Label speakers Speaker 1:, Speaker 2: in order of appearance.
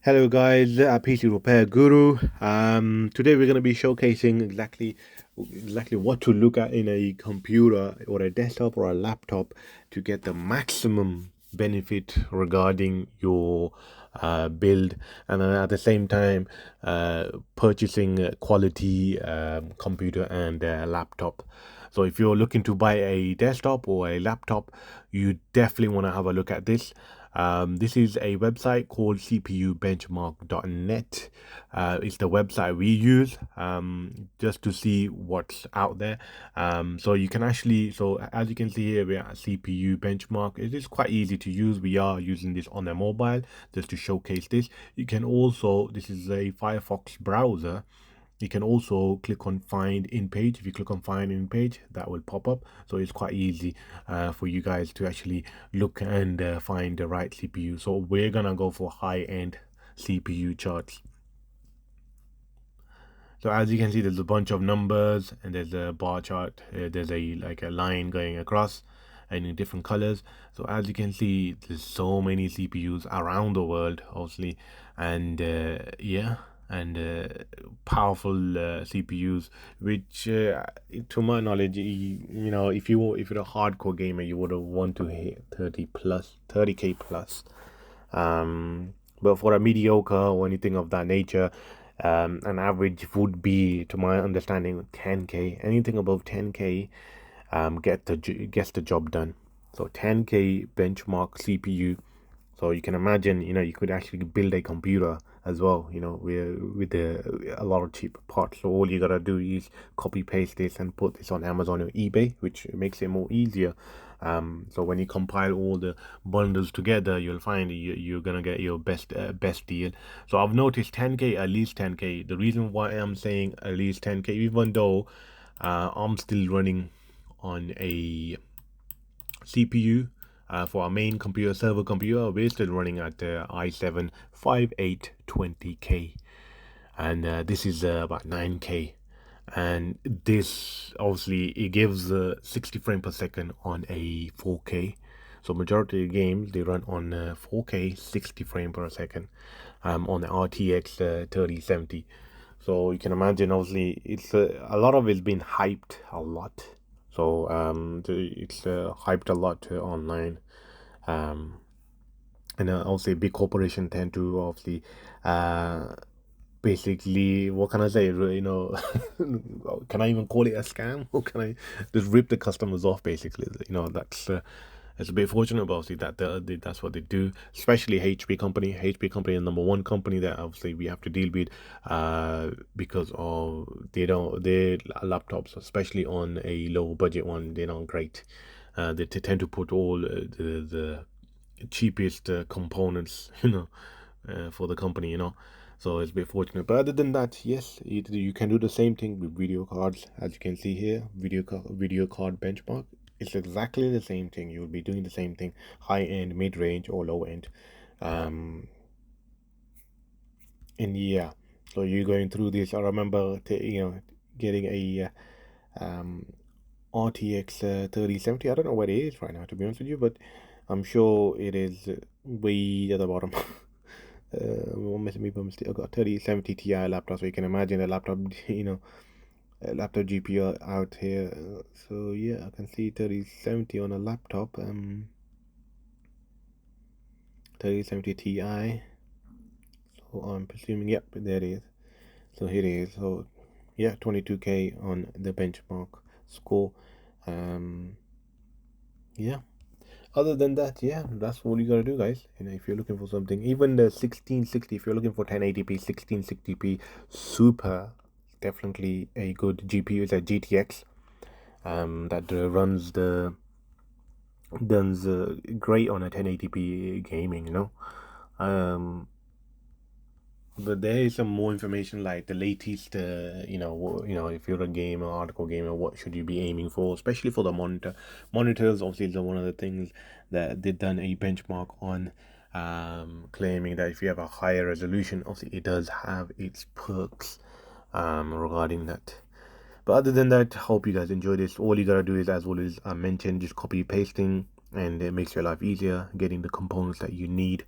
Speaker 1: Hello guys, PC Repair Guru. Today we're going to be showcasing exactly what to look at in a computer or a desktop or a laptop to get the maximum benefit regarding your build, and then at the same time purchasing a quality computer and laptop. So if you're looking to buy a desktop or a laptop, you definitely want to have a look at this. This is a website called cpubenchmark.net. It's the website we use just to see what's out there. So you can actually, so as you can see here, we're at CPU benchmark. It is quite easy to use. We are using this on a mobile just to showcase this. You can also, this is a Firefox browser. You can also click on find in page. If you click on find in page, that will pop up. So it's quite easy for you guys to actually look and find the right CPU. So we're gonna go for high-end CPU charts. So as you can see, there's a bunch of numbers and there's a bar chart. There's a line going across and in different colors. So as you can see, there's so many CPUs around the world, obviously, and yeah, and powerful CPUs, which to my knowledge, if you're a hardcore gamer, you would have want to hit 30k plus. But for a mediocre or anything of that nature, an average would be, to my understanding, 10k. Anything above 10k gets the job done. So 10k benchmark CPU. So you can imagine, you could actually build a computer as well, with a lot of cheap parts. So all you gotta do is copy paste this and put this on Amazon or eBay, which makes it more easier. So when you compile all the bundles together, you'll find you're gonna get your best deal. So I've noticed 10k, at least 10k. The reason why I'm saying at least 10k, even though I'm still running on a CPU for our main computer, server computer, we're still running at i7 5820K, and this is about 9K. And this obviously it gives 60 frames per second on a 4K. So majority of games they run on 4K 60 frames per second on the RTX 3070. So you can imagine, obviously, it's a lot of it's been hyped a lot. So it's hyped a lot online, um, and also big corporation tend to obviously basically, what can I say? Can I even call it a scam, or can I just rip the customers off? Basically, that's it's a bit fortunate, but obviously that's what they do. Especially HP company. HP company is the number one company that obviously we have to deal with, because of their laptops, especially on a low budget one, they're not great. They tend to put all the cheapest components, for the company, So it's a bit fortunate. But other than that, yes, you can do the same thing with video cards. As you can see here, video card benchmark. It's exactly the same thing. You'll be doing the same thing, high end, mid range, or low end. Um, and yeah, so you're going through this. I remember, getting a RTX 3070. I don't know what it is right now, to be honest with you, but I'm sure it is way at the bottom. Won't miss me by mistake. I've got 3070 Ti laptop, so you can imagine a laptop, a laptop GPU out here. So yeah, I can see 3070 on a laptop. 3070 Ti. So I'm presuming, yep, there it is. So here it is. So yeah, 22k on the benchmark score. Yeah. Other than that, yeah, that's all you gotta do, guys. If you're looking for something, even the 1660, if you're looking for 1080p, 1660p super, definitely a good GPU. It's a GTX that runs great on a 1080p gaming, but there is some more information, like the latest, if you're a gamer, hardcore gamer, what should you be aiming for, especially for the monitors. Obviously, is one of the things that they've done a benchmark on, claiming that if you have a higher resolution, obviously it does have its perks regarding that. But other than that, hope you guys enjoy this. All you gotta do is, as always I mentioned, just copy pasting, and it makes your life easier getting the components that you need.